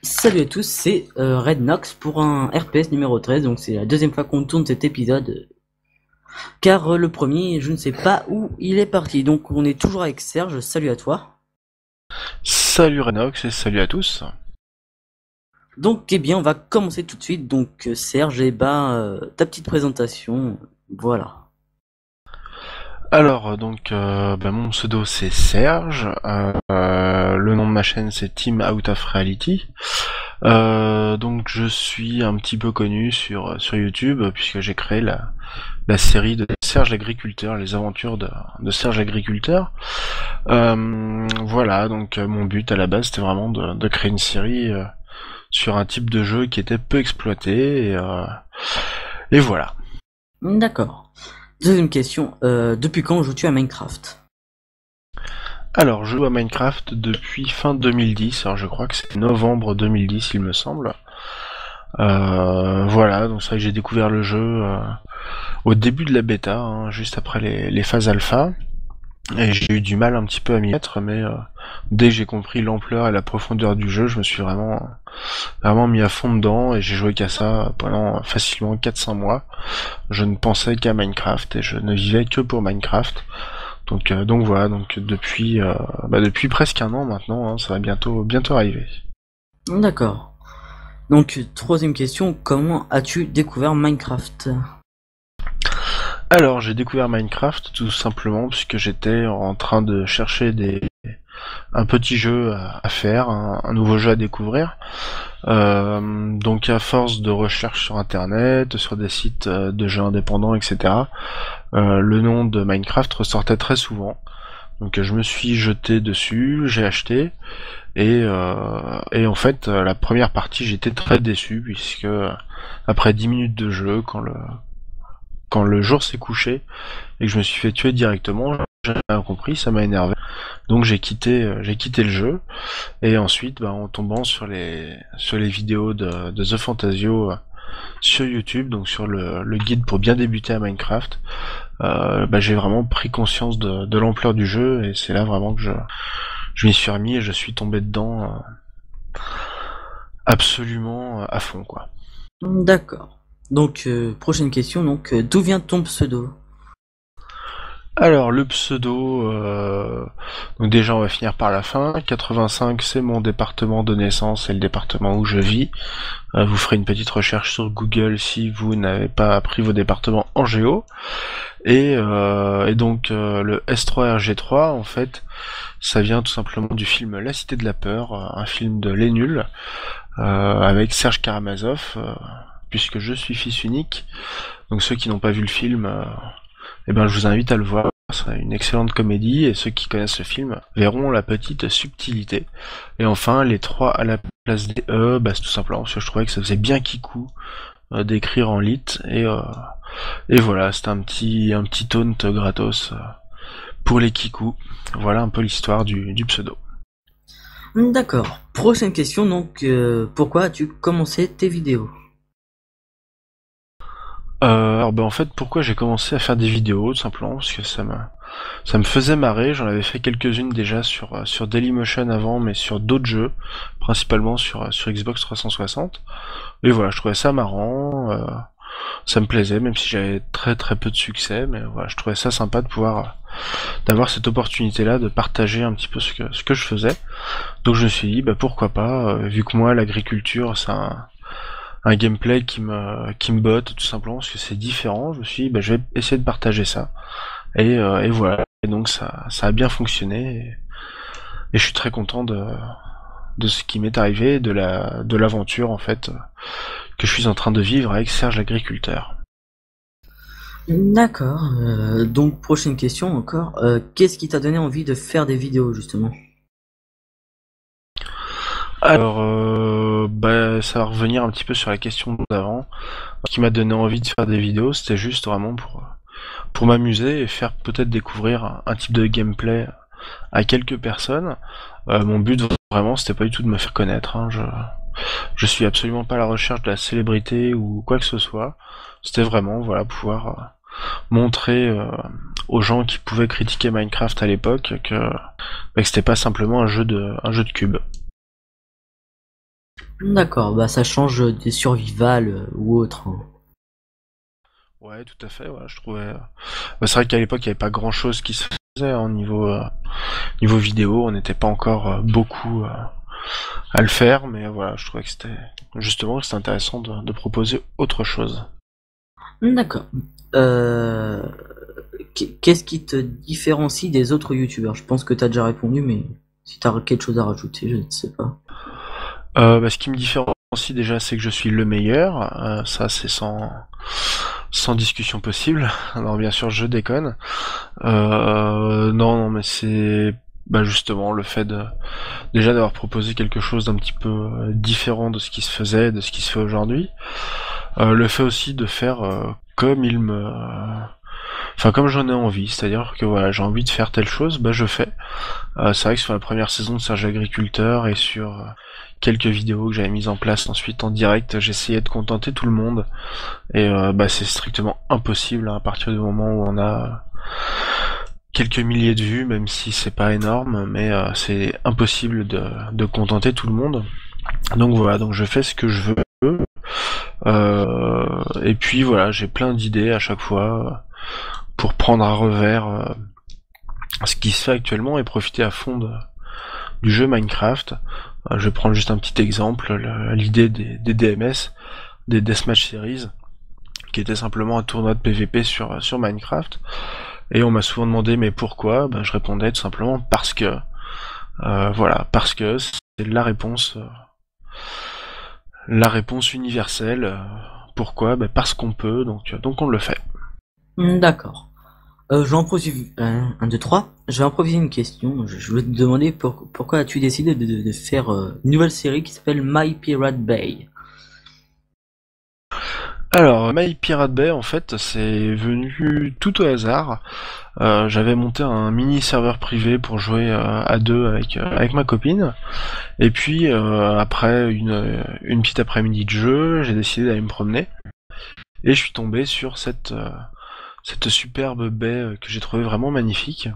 Salut à tous, c'est Red Nox pour un RPS numéro 13, donc c'est la deuxième fois qu'on tourne cet épisode, car le premier, je ne sais pas où il est parti, donc on est toujours avec Serge, salut à toi. Salut Renox et salut à tous. Donc eh bien on va commencer tout de suite, donc Serge, et ta petite présentation, voilà. Alors mon pseudo c'est Serge, le nom de ma chaîne c'est Team Out of Reality. Donc je suis un petit peu connu sur YouTube puisque j'ai créé la série de Serge l'agriculteur, les aventures de Serge l'agriculteur. Voilà, donc mon but à la base c'était vraiment de créer une série sur un type de jeu qui était peu exploité et voilà. D'accord. Deuxième question, depuis quand joues-tu à Minecraft? Alors, je joue à Minecraft depuis fin 2010, alors je crois que c'est novembre 2010 il me semble. Voilà, donc c'est vrai que j'ai découvert le jeu au début de la bêta, hein, juste après les phases alpha, et j'ai eu du mal un petit peu à m'y mettre, mais dès que j'ai compris l'ampleur et la profondeur du jeu, je me suis vraiment mis à fond dedans, et j'ai joué qu'à ça pendant facilement 4-5 mois. Je ne pensais qu'à Minecraft, et je ne vivais que pour Minecraft. Donc voilà, donc depuis presque un an maintenant, hein, ça va bientôt arriver. D'accord. Donc troisième question, comment as-tu découvert Minecraft? Alors j'ai découvert Minecraft tout simplement puisque j'étais en train de chercher un petit jeu à faire, un nouveau jeu à découvrir. Donc à force de recherche sur internet, sur des sites de jeux indépendants, etc. Le nom de Minecraft ressortait très souvent. Donc je me suis jeté dessus, j'ai acheté, et en fait la première partie j'étais très déçu puisque après 10 minutes de jeu, quand le jour s'est couché et que je me suis fait tuer directement, j'ai rien compris, ça m'a énervé. Donc j'ai quitté le jeu, et ensuite en tombant sur les vidéos de The Fantasio sur YouTube, donc sur le guide pour bien débuter à Minecraft, j'ai vraiment pris conscience de l'ampleur du jeu, et c'est là vraiment que je m'y suis remis et je suis tombé dedans absolument à fond, quoi. D'accord. Donc prochaine question, donc d'où vient ton pseudo? Alors le pseudo, donc déjà on va finir par la fin. 85 c'est mon département de naissance et le département où je vis. Vous ferez une petite recherche sur Google si vous n'avez pas appris vos départements en géo. Et donc le S3RG3 en fait, ça vient tout simplement du film La Cité de la Peur, un film de Les Nuls, avec Serge Karamazov, puisque je suis fils unique. Donc ceux qui n'ont pas vu le film, je vous invite à le voir. C'est une excellente comédie, et ceux qui connaissent le film verront la petite subtilité. Et enfin, les trois à la place des c'est tout simplement parce que je trouvais que ça faisait bien kikou d'écrire en lit, et voilà, c'était un petit taunt gratos pour les kikou. Voilà un peu l'histoire du pseudo. D'accord. Prochaine question, donc pourquoi as-tu commencé tes vidéos? Alors en fait, pourquoi j'ai commencé à faire des vidéos, tout simplement parce que ça me faisait marrer. J'en avais fait quelques-unes déjà sur Dailymotion avant, mais sur d'autres jeux, principalement sur Xbox 360. Et voilà, je trouvais ça marrant, ça me plaisait, même si j'avais très très peu de succès, mais voilà, je trouvais ça sympa de pouvoir d'avoir cette opportunité-là de partager un petit peu ce que je faisais. Donc je me suis dit, pourquoi pas, vu que moi l'agriculture c'est un gameplay qui me botte tout simplement parce que c'est différent. Je me suis dit, je vais essayer de partager ça, et voilà. Et donc ça a bien fonctionné, et je suis très content de ce qui m'est arrivé, de l'aventure en fait que je suis en train de vivre avec Serge l'agriculteur. D'accord. Donc prochaine question encore. Qu'est-ce qui t'a donné envie de faire des vidéos justement? Alors, ça va revenir un petit peu sur la question d'avant. Ce qui m'a donné envie de faire des vidéos, c'était juste vraiment pour m'amuser et faire peut-être découvrir un type de gameplay à quelques personnes. Mon but vraiment, c'était pas du tout de me faire connaître, hein. Je suis absolument pas à la recherche de la célébrité ou quoi que ce soit. C'était vraiment, voilà, pouvoir montrer aux gens qui pouvaient critiquer Minecraft à l'époque que c'était pas simplement un jeu de cube. D'accord, bah ça change des survival ou autre, hein. Ouais, tout à fait, ouais, je trouvais. Bah, c'est vrai qu'à l'époque, il n'y avait pas grand-chose qui se faisait en niveau vidéo, on n'était pas encore beaucoup à le faire, mais voilà, je trouvais que c'était intéressant de proposer autre chose. D'accord. Euh, Qu'est-ce qui te différencie des autres youtubeurs? Je pense que t'as déjà répondu, mais si t'as quelque chose à rajouter, je ne sais pas. Bah, ce qui me différencie déjà, c'est que je suis le meilleur. Ça, c'est sans discussion possible. Alors bien sûr, je déconne. Non, non, mais c'est bah justement le fait déjà d'avoir proposé quelque chose d'un petit peu différent de ce qui se faisait, de ce qui se fait aujourd'hui. Le fait aussi de faire comme enfin comme j'en ai envie, c'est-à-dire que voilà, j'ai envie de faire telle chose, bah je fais. C'est vrai que sur la première saison de Serge Agriculteur et sur quelques vidéos que j'avais mises en place ensuite en direct, j'essayais de contenter tout le monde et bah c'est strictement impossible hein, à partir du moment où on a quelques milliers de vues, même si c'est pas énorme, mais c'est impossible de contenter tout le monde. Donc voilà, donc je fais ce que je veux. Et puis voilà, j'ai plein d'idées à chaque fois pour prendre à revers ce qui se fait actuellement et profiter à fond du jeu Minecraft. Je vais prendre juste un petit exemple, l'idée des DMS, des Deathmatch Series, qui était simplement un tournoi de PVP sur Minecraft. Et on m'a souvent demandé mais pourquoi, je répondais tout simplement parce que. Voilà, parce que c'est la réponse universelle. Pourquoi? Parce qu'on peut, donc on le fait. D'accord. Je vais en poser un, deux, trois. Je vais improviser une question. Je voulais te demander pourquoi as-tu décidé de faire une nouvelle série qui s'appelle My Pirate Bay? Alors, My Pirate Bay, en fait, c'est venu tout au hasard. J'avais monté un mini serveur privé pour jouer à deux avec ma copine. Et puis, après une petite après-midi de jeu, j'ai décidé d'aller me promener. Et je suis tombé sur cette superbe baie que j'ai trouvé vraiment magnifique.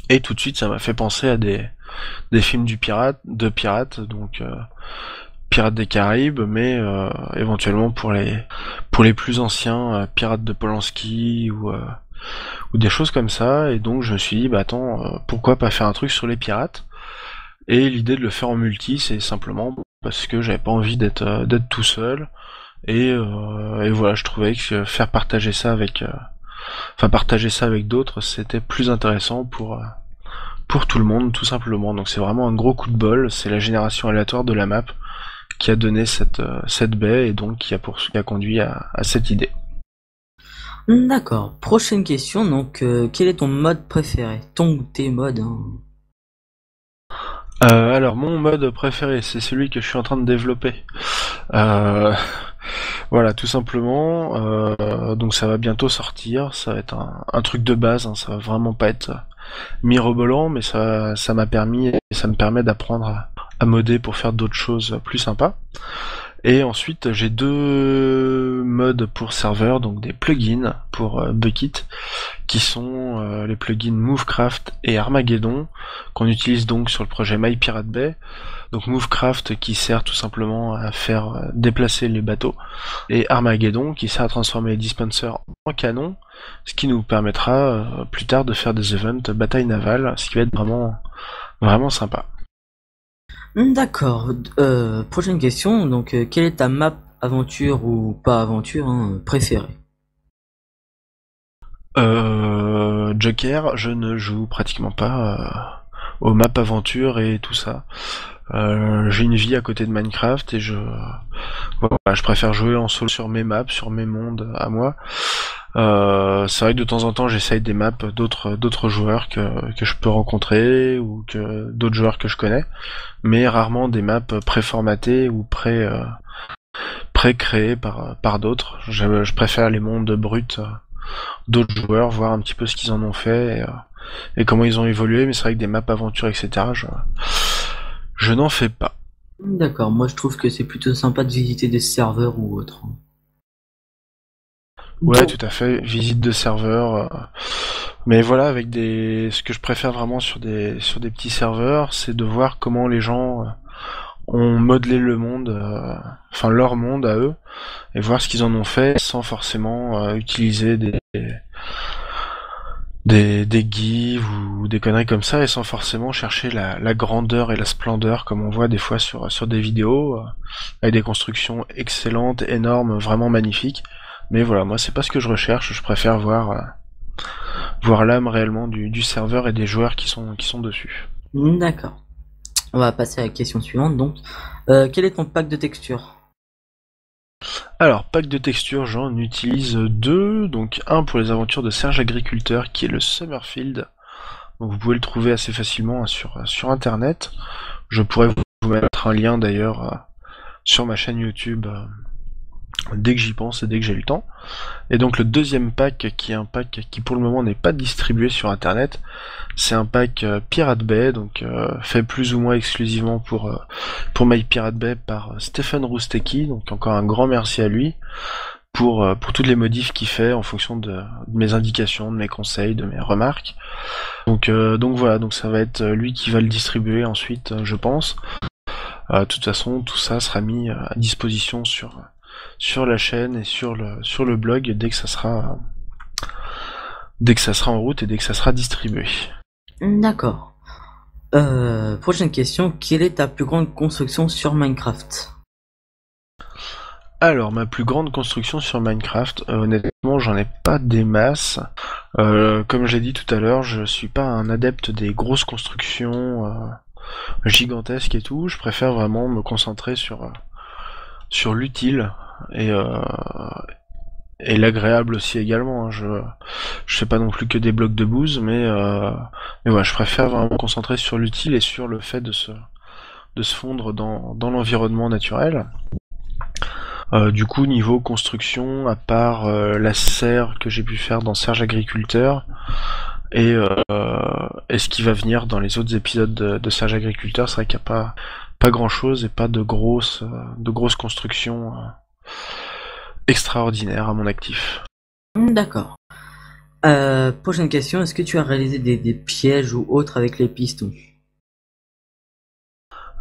Et tout de suite, ça m'a fait penser à des films de pirates, donc Pirates des Caraïbes, mais éventuellement pour les plus anciens, Pirates de Polanski ou des choses comme ça. Et donc je me suis dit, bah attends, pourquoi pas faire un truc sur les pirates? Et l'idée de le faire en multi, c'est simplement parce que j'avais pas envie d'être tout seul. Et voilà, je trouvais que faire partager ça avec d'autres, c'était plus intéressant pour tout le monde, tout simplement. Donc c'est vraiment un gros coup de bol. C'est la génération aléatoire de la map qui a donné cette baie et donc qui a conduit à cette idée. D'accord. Prochaine question. Donc, quel est ton mode préféré? Ton ou tes modes, hein. Alors mon mode préféré, c'est celui que je suis en train de développer. Euh, voilà, tout simplement. Donc ça va bientôt sortir. Ça va être un truc de base. Hein, ça va vraiment pas être mirobolant, mais ça m'a permis et ça me permet d'apprendre à modder pour faire d'autres choses plus sympas. Et ensuite, j'ai deux modes pour serveur, donc des plugins pour Bukkit, qui sont les plugins Movecraft et Armageddon, qu'on utilise donc sur le projet MyPirateBay. Donc Movecraft qui sert tout simplement à faire déplacer les bateaux, et Armageddon qui sert à transformer les dispensers en canons, ce qui nous permettra plus tard de faire des events bataille navale, ce qui va être vraiment, vraiment sympa. D'accord. Prochaine question. Donc, quelle est ta map aventure ou pas aventure hein, préférée? Joker, je ne joue pratiquement pas aux maps aventure et tout ça. J'ai une vie à côté de Minecraft et voilà, je préfère jouer en solo sur mes maps, sur mes mondes à moi. C'est vrai que de temps en temps j'essaye des maps d'autres joueurs que je peux rencontrer ou que d'autres joueurs que je connais, mais rarement des maps préformatées ou pré-créées par d'autres. Je préfère les mondes bruts d'autres joueurs, voir un petit peu ce qu'ils en ont fait et comment ils ont évolué, mais c'est vrai que des maps aventures, etc., je n'en fais pas. D'accord. Moi, je trouve que c'est plutôt sympa de visiter des serveurs ou autres, hein. Ouais, Bon. tout à fait, visite de serveur. Mais voilà, ce que je préfère vraiment sur des petits serveurs, c'est de voir comment les gens ont modelé le monde, enfin leur monde à eux, et voir ce qu'ils en ont fait sans forcément utiliser des gives ou des conneries comme ça, et sans forcément chercher la grandeur et la splendeur comme on voit des fois sur des vidéos, avec des constructions excellentes, énormes, vraiment magnifiques. Mais voilà, moi c'est pas ce que je recherche, je préfère voir l'âme réellement du serveur et des joueurs qui sont dessus. D'accord. On va passer à la question suivante. Donc, quel est ton pack de textures? Alors, pack de textures, j'en utilise deux, donc un pour les aventures de Serge Agriculteur qui est le Summerfield. Donc vous pouvez le trouver assez facilement sur internet. Je pourrais vous mettre un lien d'ailleurs sur ma chaîne YouTube dès que j'y pense et dès que j'ai le temps. Et donc le deuxième pack, qui est un pack qui pour le moment n'est pas distribué sur internet, c'est un pack Pirate Bay, donc fait plus ou moins exclusivement pour My Pirate Bay par Stephen Roustecki, donc encore un grand merci à lui pour toutes les modifs qu'il fait en fonction de mes indications, de mes conseils, de mes remarques. Donc voilà, donc ça va être lui qui va le distribuer ensuite, je pense. De toute façon, tout ça sera mis à disposition sur la chaîne et sur le blog dès que ça sera en route et dès que ça sera distribué. D'accord. Prochaine question. Quelle est ta plus grande construction sur Minecraft? Alors, ma plus grande construction sur Minecraft, honnêtement, j'en ai pas des masses. Comme j'ai dit tout à l'heure, je suis pas un adepte des grosses constructions gigantesques et tout. Je préfère vraiment me concentrer sur l'utile et, euh, et l'agréable aussi également. Hein. Je fais pas non plus que des blocs de bouse, mais ouais, je préfère vraiment me concentrer sur l'utile et sur le fait de se fondre dans l'environnement naturel. Du coup, niveau construction, à part la serre que j'ai pu faire dans Serge Agriculteur, et ce qui va venir dans les autres épisodes de Serge Agriculteur, c'est vrai qu'il n'y a pas grand chose et pas de grosses constructions extraordinaires à mon actif. D'accord. Prochaine question. Est-ce que tu as réalisé des pièges ou autres avec les pistons?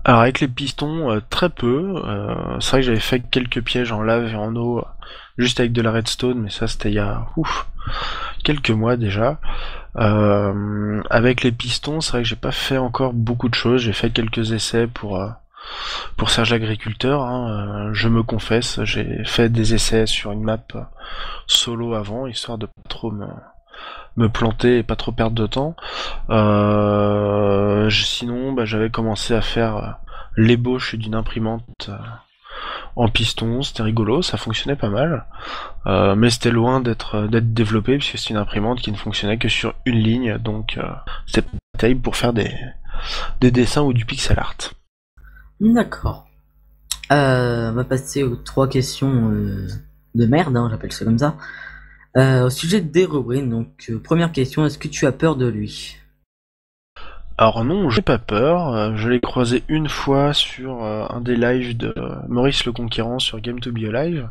Alors avec les pistons, très peu. C'est vrai que j'avais fait quelques pièges en lave et en eau, juste avec de la redstone, mais ça c'était il y a quelques mois déjà. Avec les pistons, c'est vrai que j'ai pas fait encore beaucoup de choses. J'ai fait quelques essais pour Serge Agriculteur. Hein. Je me confesse, j'ai fait des essais sur une map solo avant, histoire de pas trop me planter et pas trop perdre de temps. Sinon, j'avais commencé à faire l'ébauche d'une imprimante en piston, c'était rigolo, ça fonctionnait pas mal, mais c'était loin d'être développé puisque c'est une imprimante qui ne fonctionnait que sur une ligne, donc c'était pas terrible pour faire des dessins ou du pixel art. D'accord. On va passer aux trois questions de merde, hein, j'appelle ça comme ça. Au sujet d'Herobrine, donc première question, est-ce que tu as peur de lui? Alors non, j'ai pas peur, je l'ai croisé une fois sur un des lives de Maurice le Conquérant sur Game to Be Alive.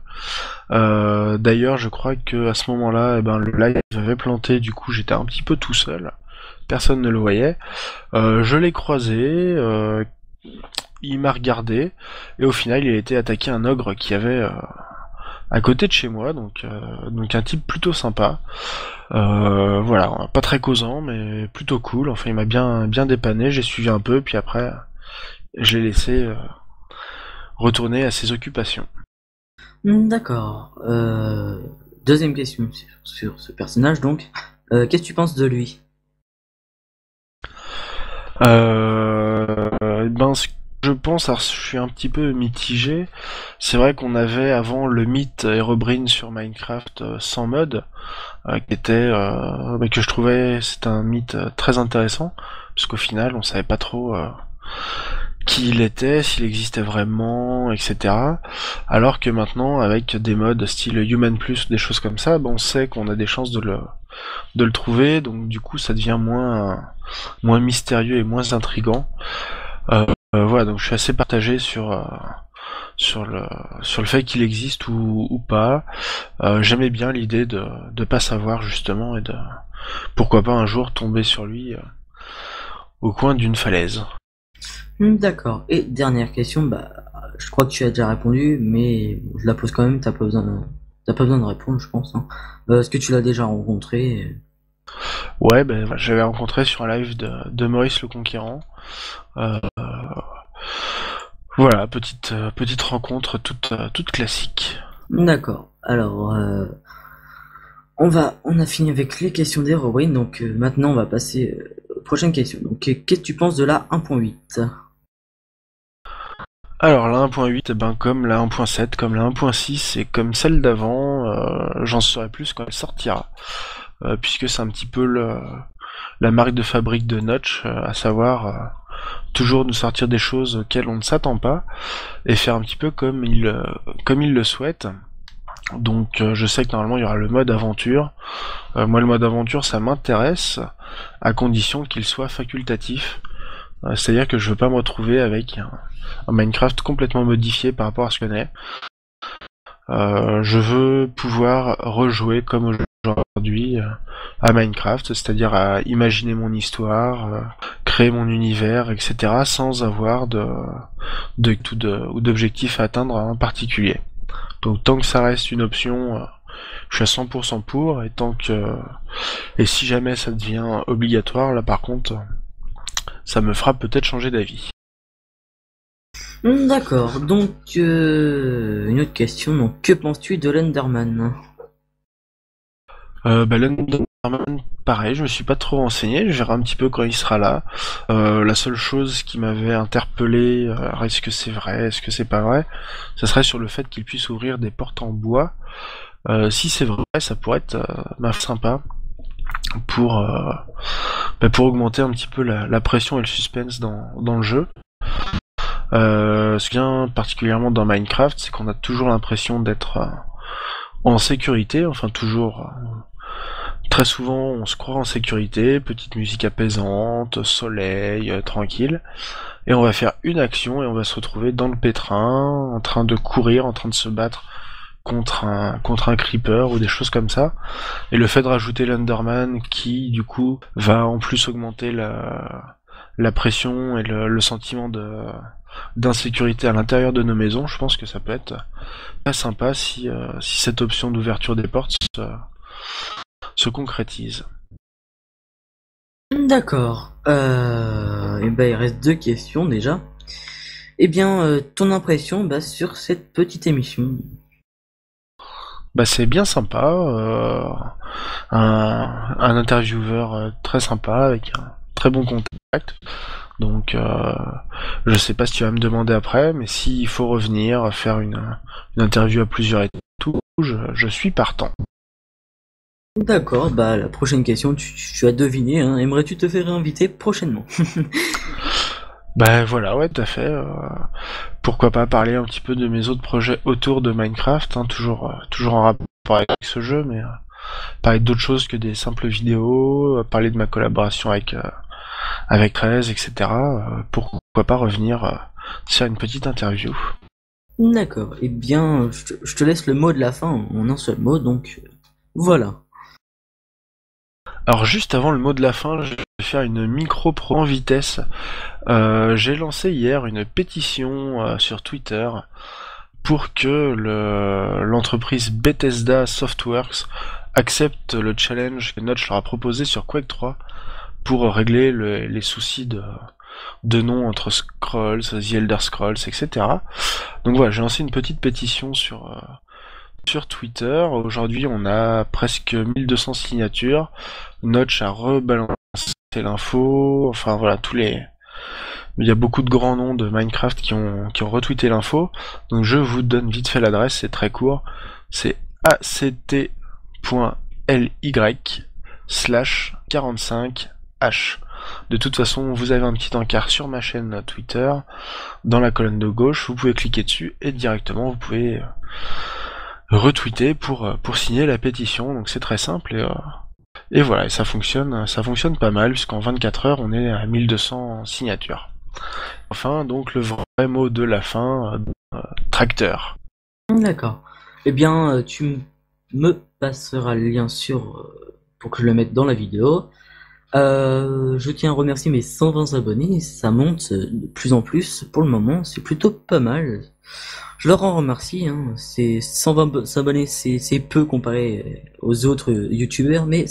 D'ailleurs, je crois que à ce moment-là, le live avait planté, du coup j'étais un petit peu tout seul, personne ne le voyait. Je l'ai croisé, il m'a regardé, et au final il a été attaqué un ogre qui avait à côté de chez moi, donc un type plutôt sympa. Voilà, pas très causant, mais plutôt cool. Enfin, il m'a bien dépanné. J'ai suivi un peu, puis après, je l'ai laissé retourner à ses occupations. D'accord. Deuxième question sur ce personnage, donc. Qu'est-ce que tu penses de lui? Ce que je pense, alors je suis un petit peu mitigé. C'est vrai qu'on avait avant le mythe Herobrine sur Minecraft sans mode, qui était que je trouvais c'est un mythe très intéressant, parce qu'au final on savait pas trop qui il était, s'il existait vraiment, etc. Alors que maintenant, avec des modes style Human Plus, des choses comme ça, on sait qu'on a des chances de le trouver, donc du coup ça devient moins mystérieux et moins intriguant. Voilà, donc je suis assez partagé sur le fait qu'il existe ou pas. J'aimais bien l'idée de pas savoir justement et pourquoi pas un jour tomber sur lui au coin d'une falaise. D'accord. Et dernière question, bah, je crois que tu as déjà répondu, mais bon, je la pose quand même, t'as pas besoin de répondre, je pense, hein. Est-ce que tu l'as déjà rencontré? Ouais, ben j'avais rencontré sur un live de Maurice le Conquérant. Euh, voilà, petite rencontre toute classique. D'accord. Alors, on a fini avec les questions d'Herobrine, donc maintenant on va passer aux prochaines questions. Donc, qu'est-ce que tu penses de la 1.8? Alors la 1.8, eh ben, comme la 1.7, comme la 1.6 et comme celle d'avant, j'en saurai plus quand elle sortira. Puisque c'est un petit peu la marque de fabrique de Notch, à savoir toujours nous sortir des choses auxquelles on ne s'attend pas et faire un petit peu comme il le souhaite. Donc je sais que normalement il y aura le mode aventure. Moi le mode aventure ça m'intéresse à condition qu'il soit facultatif. C'est-à-dire que je veux pas me retrouver avec un Minecraft complètement modifié par rapport à ce qu'on est. Je veux pouvoir rejouer comme aujourd'hui à Minecraft, c'est-à-dire à imaginer mon histoire, créer mon univers, etc. sans avoir ou d'objectifs à atteindre en particulier. Donc tant que ça reste une option, je suis à 100% pour, et si jamais ça devient obligatoire, là par contre, ça me fera peut-être changer d'avis. D'accord. Donc, une autre question. Donc, que penses-tu de l'Enderman? L'Underman, pareil, je me suis pas trop renseigné, je verrai un petit peu quand il sera là. La seule chose qui m'avait interpellé, alors est-ce que c'est vrai, est-ce que c'est pas vrai, ça serait sur le fait qu'il puisse ouvrir des portes en bois. Si c'est vrai, ça pourrait être sympa pour, pour augmenter un petit peu la pression et le suspense dans le jeu. Ce qui vient particulièrement dans Minecraft, c'est qu'on a toujours l'impression d'être en sécurité, enfin toujours. Très souvent, on se croit en sécurité, petite musique apaisante, soleil, tranquille, et on va faire une action et on va se retrouver dans le pétrin, en train de courir, en train de se battre contre un creeper ou des choses comme ça. Et le fait de rajouter l'Underman qui, du coup, va en plus augmenter la pression et le sentiment d'insécurité à l'intérieur de nos maisons, je pense que ça peut être pas sympa si cette option d'ouverture des portes se concrétise. D'accord. Et ben, il reste deux questions déjà. Eh bien, ton impression bah, sur cette petite émission? Bah c'est bien sympa, un intervieweur très sympa avec un très bon contact. Donc je sais pas si tu vas me demander après, mais s'il faut revenir, faire une interview à plusieurs et tout, je suis partant. D'accord, bah la prochaine question, tu as deviné, hein. Aimerais-tu te faire réinviter prochainement? Bah voilà, ouais, tout à fait. Pourquoi pas parler un petit peu de mes autres projets autour de Minecraft, hein, toujours en rapport avec ce jeu, mais parler d'autres choses que des simples vidéos, parler de ma collaboration avec 13, etc. Pourquoi pas revenir faire une petite interview. D'accord, eh bien, je te laisse le mot de la fin en un seul mot, donc voilà. Alors juste avant le mot de la fin, je vais faire une micro-pro en vitesse. J'ai lancé hier une pétition sur Twitter pour que l'entreprise Bethesda Softworks accepte le challenge que Notch leur a proposé sur Quake 3 pour régler les soucis de nom entre Scrolls, The Elder Scrolls, etc. Donc voilà, j'ai lancé une petite pétition sur Twitter. Aujourd'hui, on a presque 1200 signatures. Notch a rebalancé l'info. Enfin voilà, il y a beaucoup de grands noms de Minecraft qui ont retweeté l'info. Donc je vous donne vite fait l'adresse, c'est très court. C'est act.ly/45h. De toute façon, vous avez un petit encart sur ma chaîne Twitter, dans la colonne de gauche, vous pouvez cliquer dessus et directement vous pouvez retweeter pour signer la pétition. Donc c'est très simple et voilà, et ça fonctionne pas mal puisqu'en 24 heures on est à 1200 signatures. Enfin, donc le vrai mot de la fin, tracteur. D'accord. Eh bien, me passeras le lien pour que je le mette dans la vidéo. Je tiens à remercier mes 120 abonnés, ça monte de plus en plus pour le moment, c'est plutôt pas mal. Je leur en remercie, hein. C'est 120 abonnés, c'est peu comparé aux autres youtubeurs, mais